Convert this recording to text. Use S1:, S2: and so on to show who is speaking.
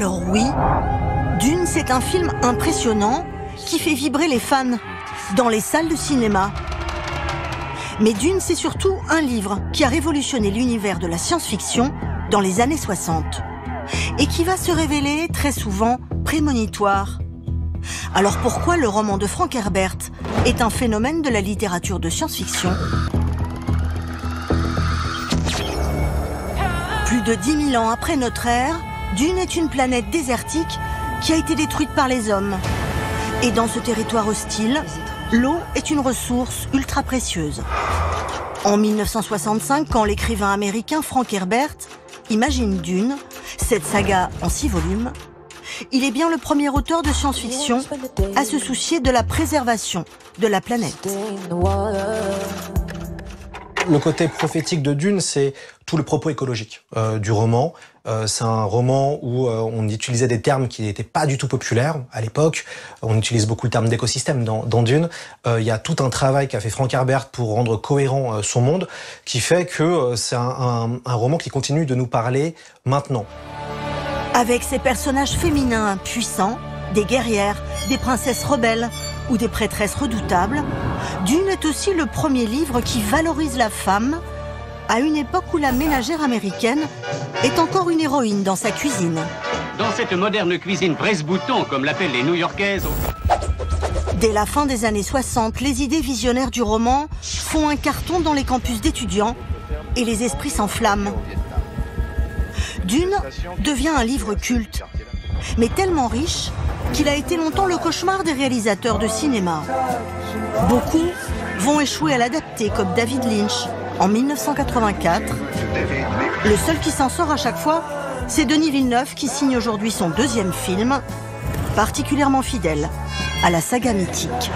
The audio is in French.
S1: Alors oui, Dune, c'est un film impressionnant qui fait vibrer les fans dans les salles de cinéma. Mais Dune, c'est surtout un livre qui a révolutionné l'univers de la science-fiction dans les années 60 et qui va se révéler très souvent prémonitoire. Alors pourquoi le roman de Frank Herbert est un phénomène de la littérature de science-fiction? Plus de 10 000 ans après notre ère, Dune est une planète désertique qui a été détruite par les hommes. Et dans ce territoire hostile, l'eau est une ressource ultra précieuse. En 1965, quand l'écrivain américain Frank Herbert imagine Dune, cette saga en 6 volumes, il est bien le premier auteur de science-fiction à se soucier de la préservation de la planète.
S2: Le côté prophétique de Dune, c'est tout le propos écologique du roman. C'est un roman où on utilisait des termes qui n'étaient pas du tout populaires à l'époque. On utilise beaucoup le terme d'écosystème dans Dune. Il y a tout un travail qu'a fait Frank Herbert pour rendre cohérent son monde, qui fait que c'est un roman qui continue de nous parler maintenant.
S1: Avec ses personnages féminins puissants, des guerrières, des princesses rebelles ou des prêtresses redoutables, Dune est aussi le premier livre qui valorise la femme à une époque où la ménagère américaine est encore une héroïne dans sa cuisine.
S3: Dans cette moderne cuisine presse-bouton, comme l'appellent les New-Yorkaises.
S1: Dès la fin des années 60, les idées visionnaires du roman font un carton dans les campus d'étudiants et les esprits s'enflamment. Dune devient un livre culte, mais tellement riche qu'il a été longtemps le cauchemar des réalisateurs de cinéma. Beaucoup vont échouer à l'adapter, comme David Lynch en 1984. Le seul qui s'en sort à chaque fois, c'est Denis Villeneuve qui signe aujourd'hui son 2e film, particulièrement fidèle à la saga mythique.